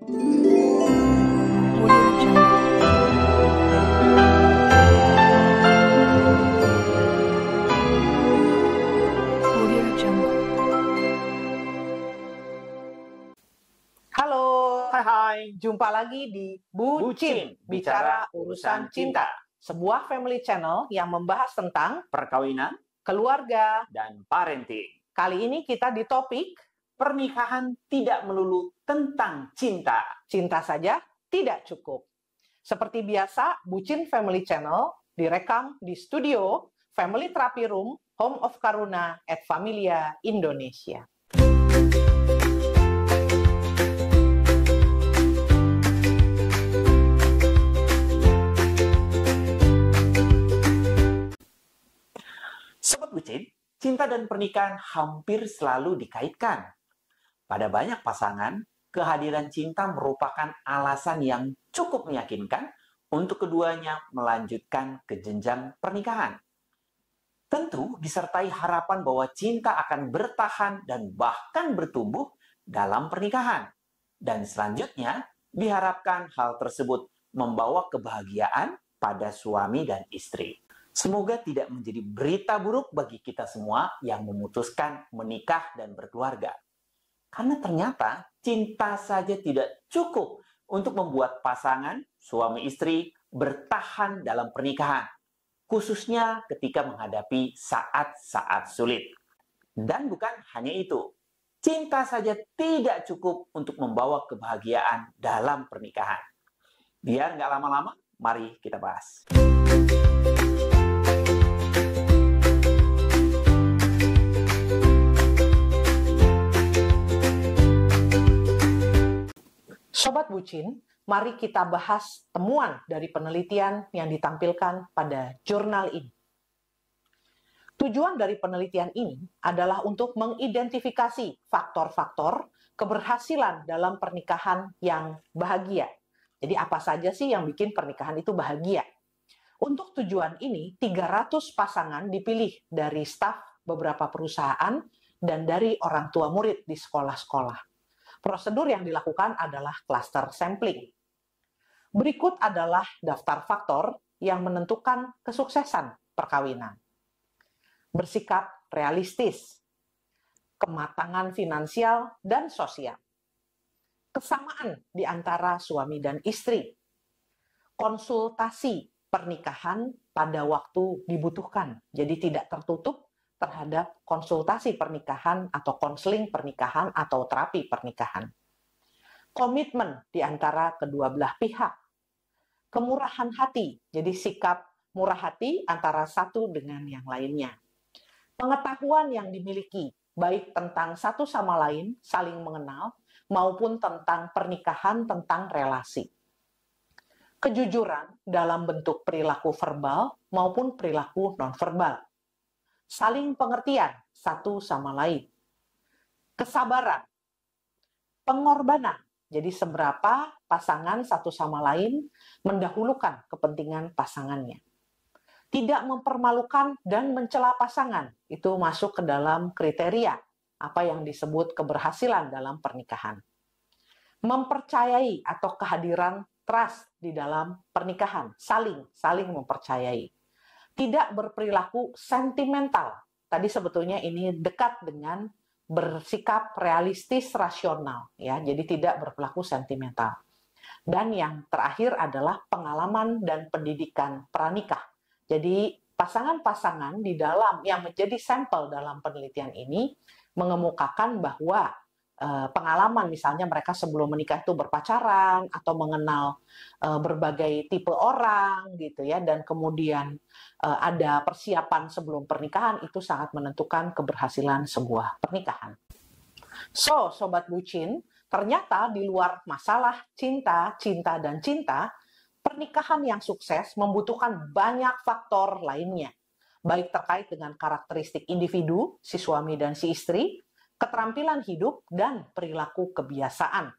Audio Jungle. Audio Jungle. Halo, Hai, jumpa lagi di Bucin, bicara urusan cinta. Sebuah family channel yang membahas tentang perkawinan keluarga. dan parenting. Kali ini kita di topik Pernikahan tidak melulu tentang cinta. cinta saja tidak cukup. Seperti biasa, Bucin Family Channel direkam di studio Family Therapy Room Home of Karuna at Familia Indonesia. Sobat Bucin, cinta dan pernikahan hampir selalu dikaitkan. Pada banyak pasangan, kehadiran cinta merupakan alasan yang cukup meyakinkan untuk keduanya melanjutkan ke jenjang pernikahan. Tentu disertai harapan bahwa cinta akan bertahan dan bahkan bertumbuh dalam pernikahan. Dan selanjutnya, diharapkan hal tersebut membawa kebahagiaan pada suami dan istri. Semoga tidak menjadi berita buruk bagi kita semua yang memutuskan menikah dan berkeluarga. Karena ternyata cinta saja tidak cukup untuk membuat pasangan suami istri bertahan dalam pernikahan, khususnya ketika menghadapi saat-saat sulit. Dan bukan hanya itu, cinta saja tidak cukup untuk membawa kebahagiaan dalam pernikahan. Biar nggak lama-lama, mari kita bahas. Sobat Bucin, mari kita bahas temuan dari penelitian yang ditampilkan pada jurnal ini. Tujuan dari penelitian ini adalah untuk mengidentifikasi faktor-faktor keberhasilan dalam pernikahan yang bahagia. Jadi apa saja sih yang bikin pernikahan itu bahagia? Untuk tujuan ini, 300 pasangan dipilih dari staf beberapa perusahaan dan dari orang tua murid di sekolah-sekolah. Prosedur yang dilakukan adalah cluster sampling. Berikut adalah daftar faktor yang menentukan kesuksesan perkawinan. Bersikap realistis, kematangan finansial dan sosial, kesamaan di antara suami dan istri, konsultasi pernikahan pada waktu dibutuhkan, jadi tidak tertutup terhadap konsultasi pernikahan atau konseling pernikahan atau terapi pernikahan. Komitmen di antara kedua belah pihak. Kemurahan hati, jadi sikap murah hati antara satu dengan yang lainnya. Pengetahuan yang dimiliki, baik tentang satu sama lain, saling mengenal, maupun tentang pernikahan, tentang relasi. Kejujuran dalam bentuk perilaku verbal maupun perilaku nonverbal. Saling pengertian satu sama lain, kesabaran, pengorbanan, jadi seberapa pasangan satu sama lain mendahulukan kepentingan pasangannya. Tidak mempermalukan dan mencela pasangan, itu masuk ke dalam kriteria apa yang disebut keberhasilan dalam pernikahan. Mempercayai atau kehadiran trust di dalam pernikahan, saling mempercayai. Tidak berperilaku sentimental. Tadi sebetulnya ini dekat dengan bersikap realistis rasional, ya. Jadi tidak berperilaku sentimental. Dan yang terakhir adalah pengalaman dan pendidikan pranikah. Jadi pasangan-pasangan di dalam yang menjadi sampel dalam penelitian ini mengemukakan bahwa pengalaman misalnya mereka sebelum menikah itu berpacaran atau mengenal berbagai tipe orang gitu ya, dan kemudian ada persiapan sebelum pernikahan, itu sangat menentukan keberhasilan sebuah pernikahan. So, Sobat Bucin, ternyata di luar masalah cinta, pernikahan yang sukses membutuhkan banyak faktor lainnya, baik terkait dengan karakteristik individu, si suami dan si istri, keterampilan hidup, dan perilaku kebiasaan.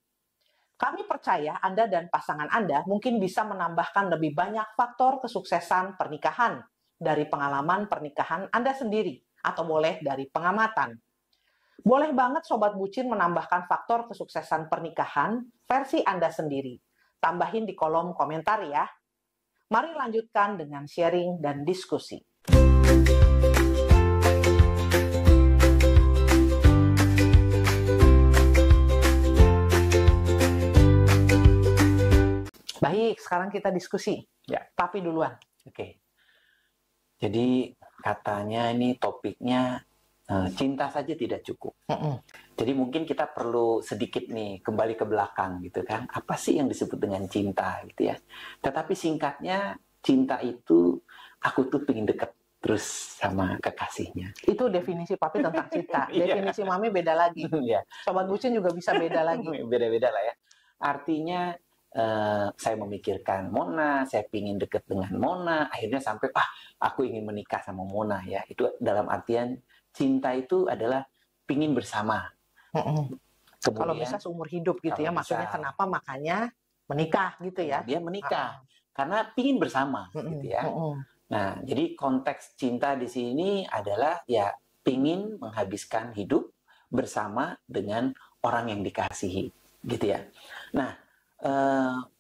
Kami percaya Anda dan pasangan Anda mungkin bisa menambahkan lebih banyak faktor kesuksesan pernikahan dari pengalaman pernikahan Anda sendiri, atau boleh dari pengamatan. Boleh banget Sobat Bucin menambahkan faktor kesuksesan pernikahan versi Anda sendiri. Tambahin di kolom komentar ya. Mari lanjutkan dengan sharing dan diskusi. Baik, sekarang kita diskusi. Ya. Tapi duluan. Oke. Jadi katanya ini topiknya cinta saja tidak cukup. Jadi mungkin kita perlu sedikit nih kembali ke belakang gitu kan. Apa sih yang disebut dengan cinta gitu ya. Tetapi singkatnya cinta itu aku tuh pengen deket terus sama kekasihnya. Itu definisi Papi tentang cinta. Iya. Definisi Mami beda lagi. Ya, Sobat Bucin juga bisa beda lagi. beda-beda lah ya. Artinya saya memikirkan Mona, saya ingin deket dengan Mona, akhirnya sampai aku ingin menikah sama Mona ya. Itu dalam artian cinta itu adalah pingin bersama. Kalau bisa seumur hidup gitu ya, kalau maksudnya bisa. kenapa makanya menikah gitu ya. Dia menikah karena pingin bersama gitu ya. Nah, jadi konteks cinta di sini adalah ya pingin menghabiskan hidup bersama dengan orang yang dikasihi gitu ya. Nah,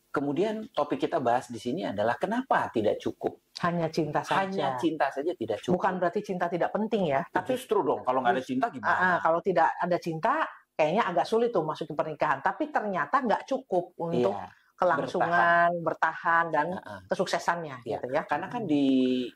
kemudian topik kita bahas di sini adalah kenapa tidak cukup. Hanya cinta saja. Hanya cinta saja tidak cukup. Bukan berarti cinta tidak penting ya. Tapi justru dong, kalau nggak ada cinta gimana? Kalau tidak ada cinta, kayaknya agak sulit tuh masuk ke pernikahan. Tapi ternyata nggak cukup untuk Iya, kelangsungan, bertahan dan kesuksesannya Iya. gitu ya. Karena kan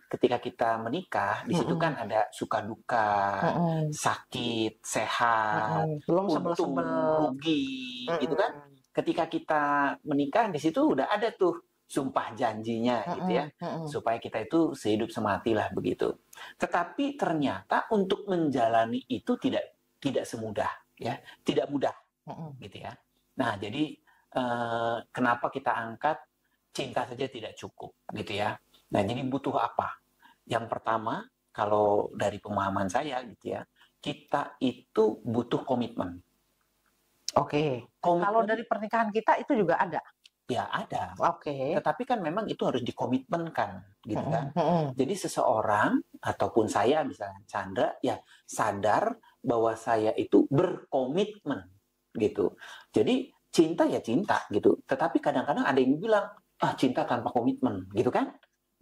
ketika kita menikah, di situ kan ada suka duka, sakit, sehat, Belum untung, sebel-sebel. rugi, gitu kan? Ketika kita menikah, di situ udah ada tuh sumpah janjinya gitu ya, supaya kita itu sehidup semati lah begitu. Tetapi ternyata untuk menjalani itu tidak semudah ya, tidak mudah gitu ya. Nah, jadi kenapa kita angkat cinta saja tidak cukup gitu ya. Nah, jadi butuh apa? Yang pertama, kalau dari pemahaman saya gitu ya, kita itu butuh komitmen. Oke. Kalau dari pernikahan kita itu juga ada. Ya ada. Oke. Tetapi kan memang itu harus dikomitmenkan, gitu kan. Jadi seseorang ataupun saya misalnya Chandra ya sadar bahwa saya itu berkomitmen, gitu. Jadi cinta ya cinta, gitu. Tetapi kadang-kadang ada yang bilang cinta tanpa komitmen, gitu kan.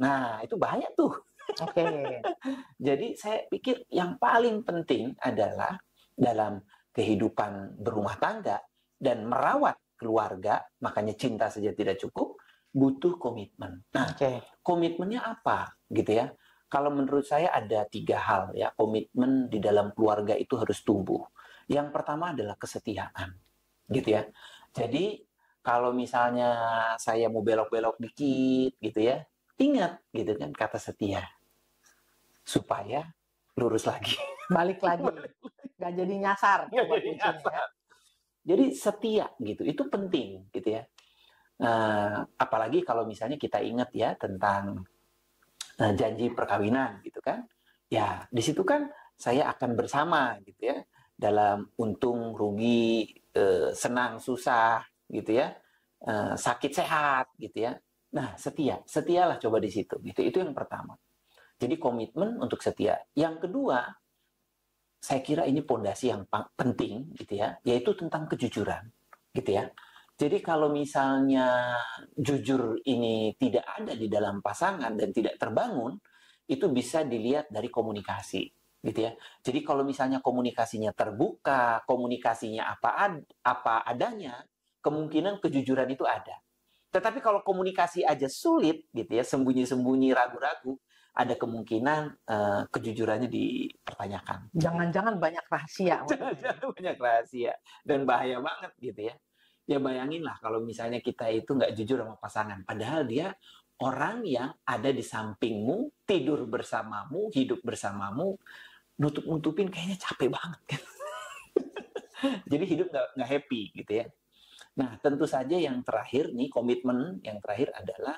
Nah itu bahaya tuh. Oke. Jadi saya pikir yang paling penting adalah dalam kehidupan berumah tangga dan merawat keluarga, makanya cinta saja tidak cukup, butuh komitmen. Nah, komitmennya apa gitu ya? Kalau menurut saya ada 3 hal ya, komitmen di dalam keluarga itu harus tumbuh. Yang pertama adalah kesetiaan, gitu ya. Jadi kalau misalnya saya mau belok-belok dikit gitu ya, ingat gitu kan kata setia, supaya lurus lagi. Balik lagi. Gak jadi nyasar. Jadi setia gitu, itu penting gitu ya. Apalagi kalau misalnya kita ingat ya tentang janji perkawinan gitu kan. Ya, di situ kan saya akan bersama gitu ya dalam untung, rugi, senang, susah gitu ya. Sakit, sehat gitu ya. Nah, setialah coba di situ gitu. Itu yang pertama. Jadi komitmen untuk setia. Yang kedua, saya kira ini pondasi yang penting gitu ya, yaitu tentang kejujuran gitu ya. Jadi kalau misalnya jujur ini tidak ada di dalam pasangan dan tidak terbangun, itu bisa dilihat dari komunikasi gitu ya. Jadi kalau misalnya komunikasinya terbuka, komunikasinya apa adanya, kemungkinan kejujuran itu ada. Tetapi kalau komunikasi aja sulit gitu ya, sembunyi-sembunyi, ragu-ragu, ada kemungkinan kejujurannya dipertanyakan. Jangan-jangan banyak rahasia. Jangan-jangan banyak rahasia. Dan bahaya banget gitu ya. Ya bayangin lah kalau misalnya kita itu nggak jujur sama pasangan. Padahal dia orang yang ada di sampingmu, tidur bersamamu, hidup bersamamu, nutup-nutupin kayaknya capek banget kan. Jadi hidup nggak happy gitu ya. Nah tentu saja yang terakhir nih, komitmen yang terakhir adalah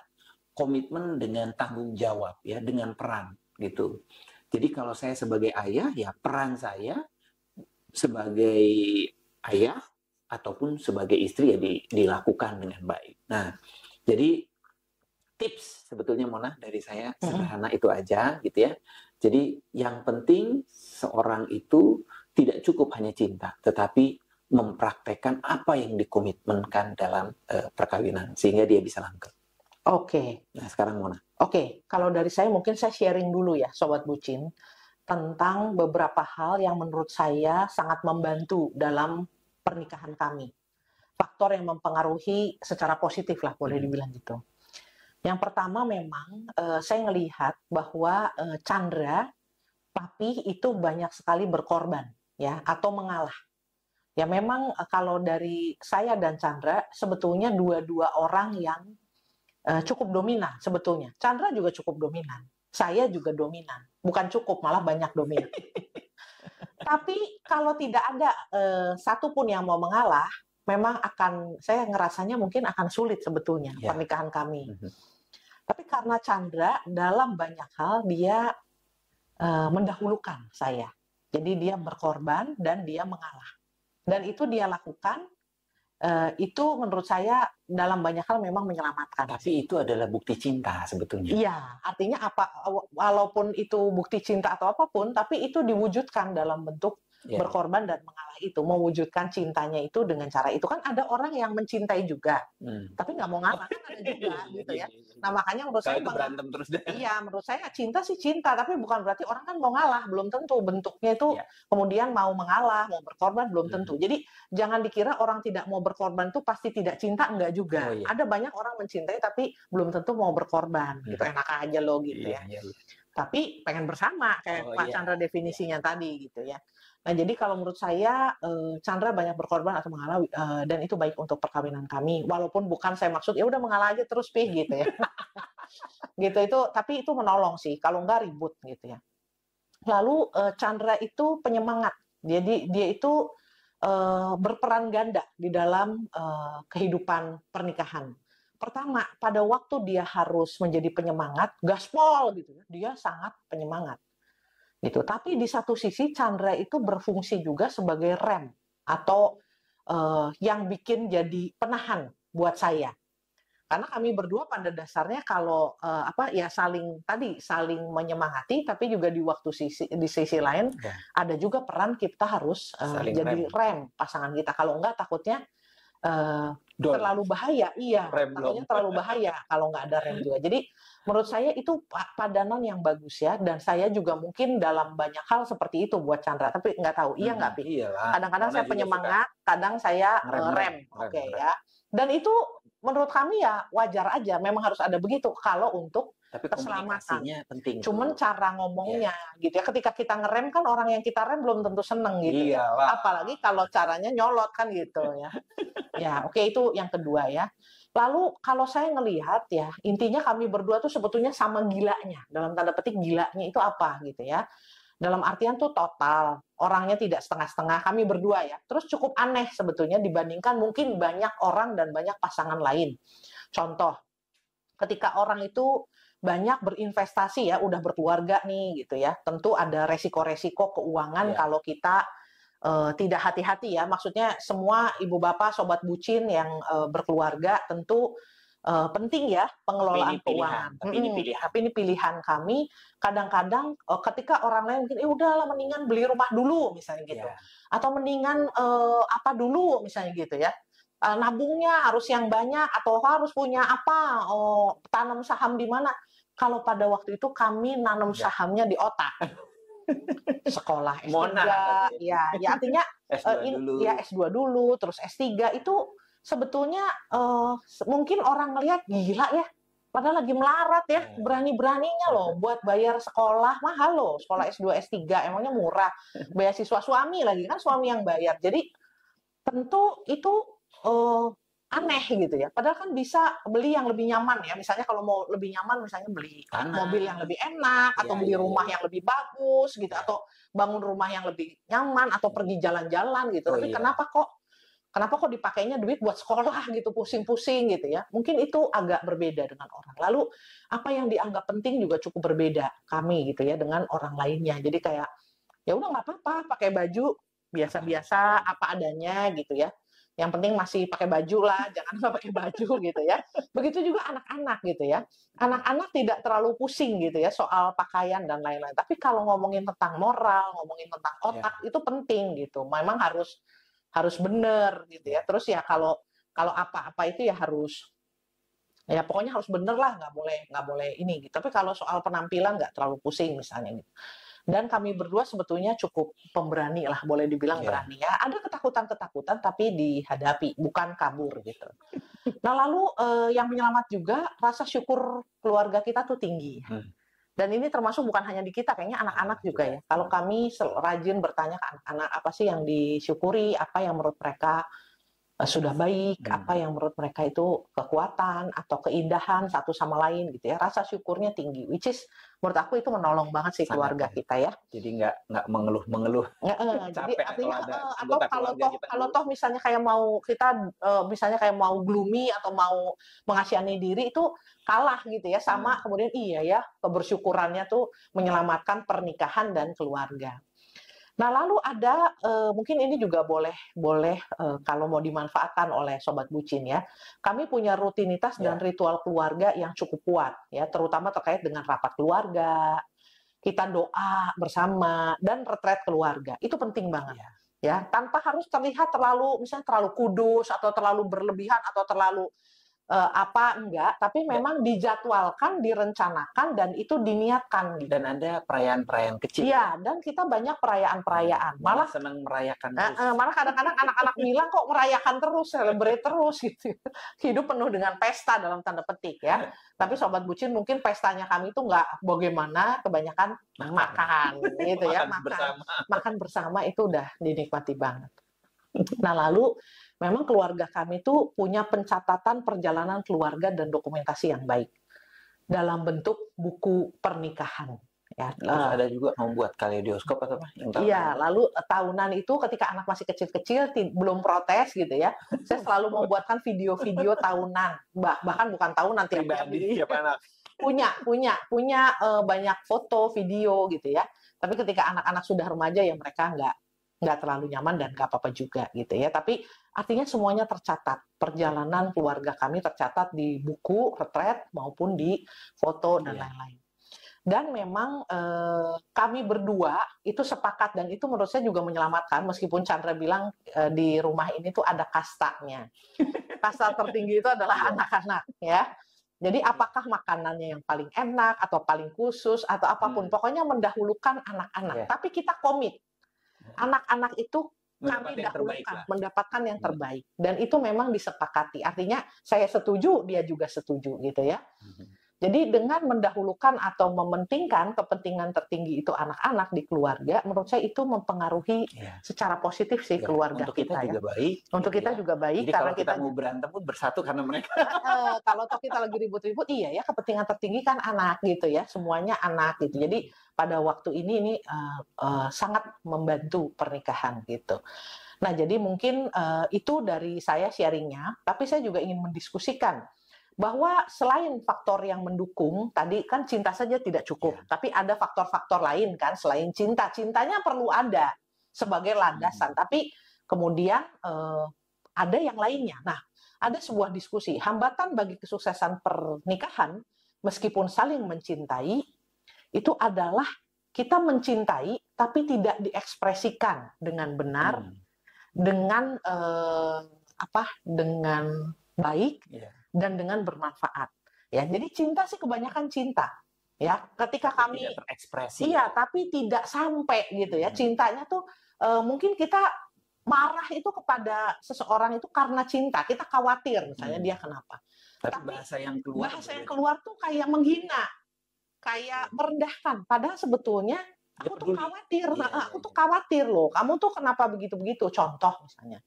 komitmen dengan tanggung jawab ya, dengan peran gitu. Jadi kalau saya sebagai ayah ya peran saya sebagai ayah ataupun sebagai istri ya dilakukan dengan baik. Nah, jadi tips sebetulnya Mona dari saya sederhana itu aja gitu ya. Jadi yang penting seorang itu tidak cukup hanya cinta, tetapi mempraktekkan apa yang dikomitmenkan dalam perkawinan sehingga dia bisa langgeng. Oke. Nah, sekarang Mona. Oke, kalau dari saya mungkin saya sharing dulu ya, Sobat Bucin, tentang beberapa hal yang menurut saya sangat membantu dalam pernikahan kami. Faktor yang mempengaruhi secara positif lah, boleh dibilang gitu. Yang pertama memang saya ngelihat bahwa Chandra, papi itu banyak sekali berkorban ya atau mengalah. Ya memang kalau dari saya dan Chandra sebetulnya dua-dua orang yang cukup dominan sebetulnya. Chandra juga cukup dominan. Saya juga dominan. Bukan cukup, malah banyak dominan. Tapi kalau tidak ada satupun yang mau mengalah, memang saya ngerasanya mungkin akan sulit sebetulnya pernikahan kami. Tapi karena Chandra dalam banyak hal dia mendahulukan saya. Jadi dia berkorban dan dia mengalah. Dan itu dia lakukan, itu menurut saya dalam banyak hal memang menyelamatkan. Tapi itu adalah bukti cinta sebetulnya. Iya, artinya walaupun itu bukti cinta atau apapun, tapi itu diwujudkan dalam bentuk berkorban dan mengalah itu, mewujudkan cintanya itu dengan cara itu. Kan ada orang yang mencintai juga, tapi nggak mau ngalah, kan ada juga gitu ya. Nah makanya menurut saya berantem terus deh. Iya, menurut saya cinta sih cinta, tapi bukan berarti orang kan mau ngalah, belum tentu bentuknya itu kemudian mau mengalah, mau berkorban belum tentu. Jadi jangan dikira orang tidak mau berkorban itu pasti tidak cinta, enggak juga. Ada banyak orang mencintai tapi belum tentu mau berkorban, gitu enak aja loh gitu ya. Tapi pengen bersama kayak Pak Chandra definisinya tadi gitu ya. Nah, jadi kalau menurut saya Chandra banyak berkorban atau mengalah dan itu baik untuk perkawinan kami. Walaupun bukan saya maksud ya udah mengalah aja terus gitu ya. Gitu itu, tapi itu menolong sih. Kalau enggak ribut gitu ya. Lalu Chandra itu penyemangat. Jadi dia itu berperan ganda di dalam kehidupan pernikahan. Pertama, pada waktu dia harus menjadi penyemangat, gaspol gitu ya. Dia sangat penyemangat. Gitu. Tapi di satu sisi Chandra itu berfungsi juga sebagai rem atau yang bikin jadi penahan buat saya. Karena kami berdua pada dasarnya kalau saling menyemangati, tapi juga di sisi lain ada juga peran kita harus jadi rem pasangan kita. Kalau enggak takutnya terlalu bahaya, takutnya terlalu bahaya kalau nggak ada rem juga. Jadi menurut saya itu padanan yang bagus ya, dan saya juga mungkin dalam banyak hal seperti itu buat Chandra, tapi nggak tahu, iya nggak, Pi? Kadang-kadang saya penyemangat, kadang saya rem. Oke ya. Dan itu menurut kami ya wajar aja, memang harus ada begitu kalau untuk keselamatan. Penting. Cuman cara ngomongnya gitu ya. Ketika kita ngerem kan orang yang kita rem belum tentu seneng gitu ya. Apalagi kalau caranya nyolot kan gitu ya. Ya, oke, itu yang kedua ya. Lalu kalau saya ngelihat ya, intinya kami berdua tuh sebetulnya sama gilanya. Dalam tanda petik gilanya itu apa gitu ya. Dalam artian tuh total, orangnya tidak setengah-setengah, kami berdua ya. Terus cukup aneh sebetulnya dibandingkan mungkin banyak orang dan banyak pasangan lain. Contoh, ketika orang itu banyak berinvestasi ya, udah berkeluarga nih gitu ya. Tentu ada resiko-resiko keuangan kalau kita tidak hati-hati ya. Maksudnya semua ibu bapak, sobat bucin yang berkeluarga tentu penting ya pengelolaan keuangan. Tapi ini pilihan kami. Kadang-kadang ketika orang lain mungkin udahlah mendingan beli rumah dulu misalnya gitu. Atau mendingan apa dulu misalnya gitu ya. Nabungnya harus yang banyak atau harus punya apa, tanam saham di mana. Kalau pada waktu itu kami nanam sahamnya di otak. Sekolah S3, ya artinya S2 dulu, terus S3 itu sebetulnya mungkin orang ngelihat gila ya, padahal lagi melarat ya, berani-beraninya loh buat bayar sekolah, mahal loh, sekolah S2, S3, emangnya murah, beasiswa suami lagi, kan suami yang bayar, jadi tentu itu aneh gitu ya, padahal kan bisa beli yang lebih nyaman ya, misalnya kalau mau lebih nyaman misalnya beli mobil yang lebih enak, atau beli rumah yang lebih bagus gitu, atau bangun rumah yang lebih nyaman, atau pergi jalan-jalan gitu, tapi kenapa kok dipakainya duit buat sekolah gitu, pusing-pusing gitu ya, mungkin itu agak berbeda dengan orang. Lalu apa yang dianggap penting juga cukup berbeda kami gitu ya dengan orang lainnya, jadi kayak ya udah nggak apa-apa pakai baju biasa-biasa apa adanya gitu ya. yang penting masih pakai baju lah, jangan lupa pakai baju gitu ya. Begitu juga anak-anak gitu ya. Anak-anak tidak terlalu pusing gitu ya soal pakaian dan lain-lain. Tapi kalau ngomongin tentang moral, ngomongin tentang otak itu penting gitu. Memang harus benar gitu ya. Terus ya kalau apa-apa itu ya harus ya pokoknya harus bener lah, nggak boleh ini gitu. Tapi kalau soal penampilan nggak terlalu pusing misalnya gitu. Dan kami berdua sebetulnya cukup pemberani lah, boleh dibilang berani ya. Ada ketakutan-ketakutan tapi dihadapi, bukan kabur gitu. Nah lalu yang menyelamat juga rasa syukur keluarga kita tuh tinggi. Dan ini termasuk bukan hanya di kita, kayaknya anak-anak juga ya. Kalau kami rajin bertanya ke anak-anak apa sih yang disyukuri, apa yang menurut mereka sudah baik, apa yang menurut mereka itu kekuatan atau keindahan satu sama lain gitu ya. Rasa syukurnya tinggi, which is menurut aku itu menolong banget sih keluarga kita ya. Jadi nggak mengeluh-mengeluh. Jadi artinya atau kalau toh misalnya kayak mau kita misalnya kayak mau gloomy atau mau mengasihani diri itu kalah gitu ya sama kemudian iya ya kebersyukurannya tuh menyelamatkan pernikahan dan keluarga. Nah, lalu ada mungkin ini juga boleh kalau mau dimanfaatkan oleh sobat bucin ya. Kami punya rutinitas dan ritual keluarga yang cukup kuat ya, terutama terkait dengan rapat keluarga. Kita doa bersama dan retret keluarga. Itu penting banget. Ya, tanpa harus terlihat misalnya terlalu kudus atau terlalu berlebihan atau terlalu enggak, tapi memang dijadwalkan, direncanakan dan itu diniatkan gitu. Dan ada perayaan-perayaan kecil. Iya, dan kita banyak perayaan-perayaan. Malah senang merayakan terus. Malah kadang-kadang anak-anak bilang kok merayakan terus, celebrate terus gitu. Hidup penuh dengan pesta dalam tanda petik ya. Tapi sobat bucin mungkin pestanya kami itu nggak bagaimana, kebanyakan makan gitu ya, makan bersama itu udah dinikmati banget. Nah, lalu memang keluarga kami tuh punya pencatatan perjalanan keluarga dan dokumentasi yang baik dalam bentuk buku pernikahan. Ya, terus ada juga membuat kaleidoskop atau apa? Iya, lalu tahunan itu ketika anak masih kecil-kecil belum protes gitu ya, saya selalu membuatkan video-video tahunan, bahkan bukan tahunan tiap pribadi ya anak. punya banyak foto, video gitu ya. Tapi ketika anak-anak sudah remaja ya mereka nggak terlalu nyaman dan nggak apa-apa juga gitu ya. Tapi artinya semuanya tercatat. Perjalanan keluarga kami tercatat di buku, retret, maupun di foto dan lain-lain. Dan memang kami berdua itu sepakat dan itu menurut saya juga menyelamatkan meskipun Chandra bilang di rumah ini tuh ada kastanya. Kasta tertinggi itu adalah anak-anak ya. Jadi apakah makanannya yang paling enak atau paling khusus atau apapun. Pokoknya mendahulukan anak-anak. Tapi kita komit. Anak-anak itu kami dahulukan mendapatkan yang terbaik dan itu memang disepakati. Artinya saya setuju, dia juga setuju gitu ya. Jadi dengan mendahulukan atau mementingkan kepentingan tertinggi itu anak-anak di keluarga, menurut saya itu mempengaruhi secara positif sih keluarga untuk kita juga ya. baik. Untuk kita juga baik. Jadi karena kita mau berantem pun bersatu karena mereka. Kalau toh kita lagi ribut-ribut, iya ya kepentingan tertinggi kan anak gitu ya, semuanya anak gitu. Jadi pada waktu ini sangat membantu pernikahan gitu. Nah jadi mungkin itu dari saya sharingnya, tapi saya juga ingin mendiskusikan bahwa selain faktor yang mendukung, tadi kan cinta saja tidak cukup, tapi ada faktor-faktor lain kan selain cinta. Cintanya perlu ada sebagai landasan, tapi kemudian ada yang lainnya. Nah, ada sebuah diskusi, hambatan bagi kesuksesan pernikahan, meskipun saling mencintai, itu adalah kita mencintai, tapi tidak diekspresikan dengan benar, dengan dengan baik, dan dengan bermanfaat. Ya, jadi cinta sih kebanyakan cinta. Ya, ketika kami tidak terekspresi. Iya, tapi tidak sampai gitu ya. Cintanya tuh mungkin kita marah itu kepada seseorang itu karena cinta. Kita khawatir misalnya dia kenapa. Tapi bahasa yang keluar tuh kayak menghina, kayak merendahkan. Padahal sebetulnya aku tuh khawatir. Aku tuh khawatir loh. Kamu tuh kenapa begitu-begitu? Contoh misalnya.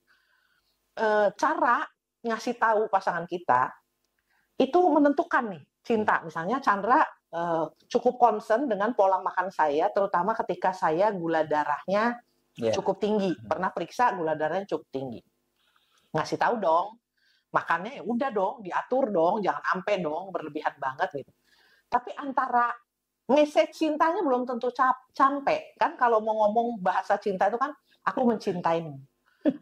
Cara ngasih tahu pasangan kita itu menentukan nih cinta. Misalnya Chandra cukup concern dengan pola makan saya, terutama ketika saya gula darahnya cukup tinggi. Pernah periksa gula darahnya cukup tinggi. Ngasih tahu dong, makannya ya udah dong, diatur dong, jangan sampai dong berlebihan banget gitu. Tapi antara message cintanya belum tentu sampai kan. Kalau mau ngomong bahasa cinta itu kan aku mencintaimu.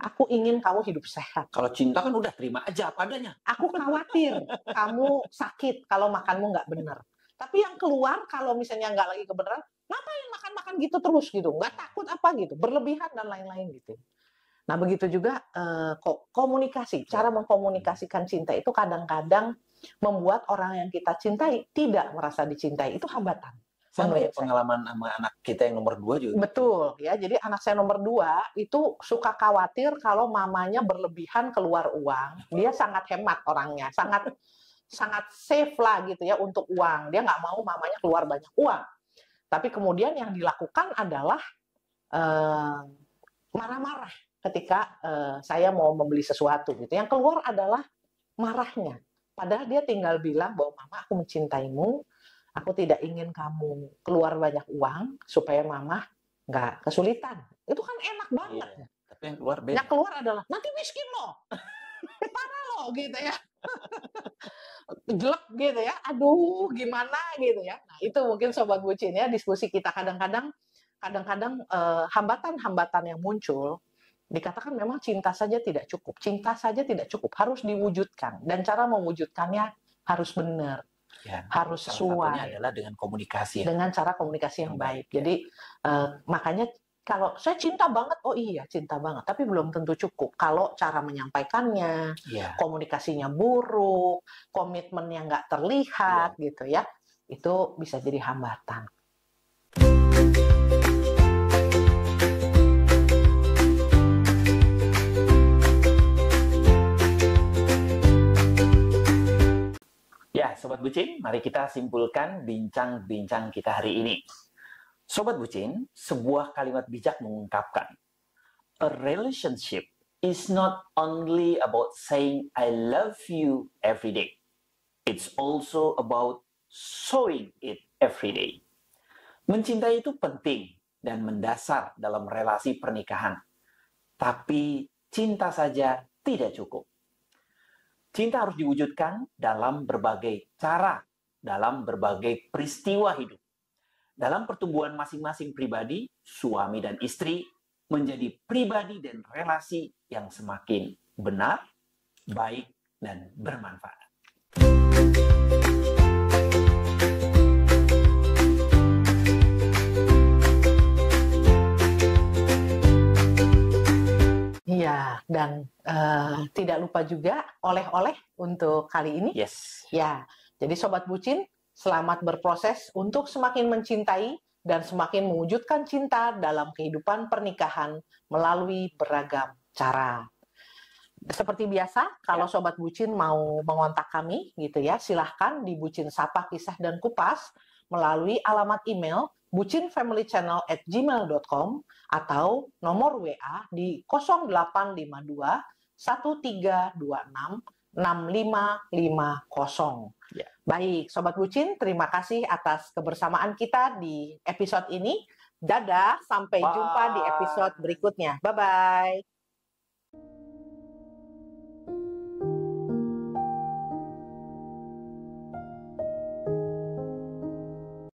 Aku ingin kamu hidup sehat. Kalau cinta kan udah terima aja apa adanya. Aku khawatir kamu sakit kalau makanmu nggak benar. Tapi yang keluar kalau misalnya nggak lagi kebenaran, ngapain makan-makan gitu terus gitu? Nggak takut apa gitu? Berlebihan dan lain-lain gitu. Nah begitu juga komunikasi. Cara mengkomunikasikan cinta itu kadang-kadang membuat orang yang kita cintai tidak merasa dicintai. Itu hambatan. Sama ya menurut saya. pengalaman sama anak kita yang nomor 2 juga. Betul ya. Jadi anak saya nomor 2 itu suka khawatir kalau mamanya berlebihan keluar uang. Dia sangat hemat orangnya, sangat safe lah gitu ya untuk uang. Dia nggak mau mamanya keluar banyak uang. Tapi kemudian yang dilakukan adalah marah-marah ketika saya mau membeli sesuatu gitu. Yang keluar adalah marahnya. Padahal dia tinggal bilang bahwa mama aku mencintaimu, aku tidak ingin kamu keluar banyak uang supaya mama nggak kesulitan. Itu kan enak banget. Iya, tapi yang keluar beda. Yang keluar adalah nanti miskin loh, parah loh gitu ya, jelek gitu ya, aduh gimana gitu ya. Nah itu mungkin sobat bucin ya diskusi kita kadang-kadang hambatan-hambatan yang muncul. Dikatakan memang cinta saja tidak cukup. Cinta saja tidak cukup, harus diwujudkan. Dan cara mewujudkannya harus benar, Ya, harus salah satunya sesuai. adalah dengan komunikasi. Ya. Dengan cara komunikasi yang Yang baik. baik, ya. Jadi makanya kalau saya cinta banget, oh iya cinta banget. Tapi belum tentu cukup. Kalau cara menyampaikannya, Iya. komunikasinya buruk, komitmennya nggak terlihat gitu ya, itu bisa jadi hambatan. Ya, Sobat Bucin, mari kita simpulkan bincang-bincang kita hari ini. Sobat Bucin, sebuah kalimat bijak mengungkapkan, a relationship is not only about saying I love you every day. It's also about showing it every day. Mencintai itu penting dan mendasar dalam relasi pernikahan. Tapi cinta saja tidak cukup. Cinta harus diwujudkan dalam berbagai cara, dalam berbagai peristiwa hidup. Dalam pertumbuhan masing-masing pribadi, suami dan istri menjadi pribadi dan relasi yang semakin benar, baik, dan bermanfaat. Iya, dan tidak lupa juga oleh-oleh untuk kali ini. Yes. Ya, jadi Sobat Bucin, selamat berproses untuk semakin mencintai dan semakin mewujudkan cinta dalam kehidupan pernikahan melalui beragam cara. Seperti biasa, kalau Sobat Bucin mau mengontak kami, gitu ya, silahkan di Bucin Sapa Kisah dan Kupas melalui alamat email bucinfamilychannel@gmail.com atau nomor WA di 0852 1326 6550. Ya. Baik, Sobat Bucin, terima kasih atas kebersamaan kita di episode ini. Dadah, sampai Bye. jumpa di episode berikutnya. Bye-bye.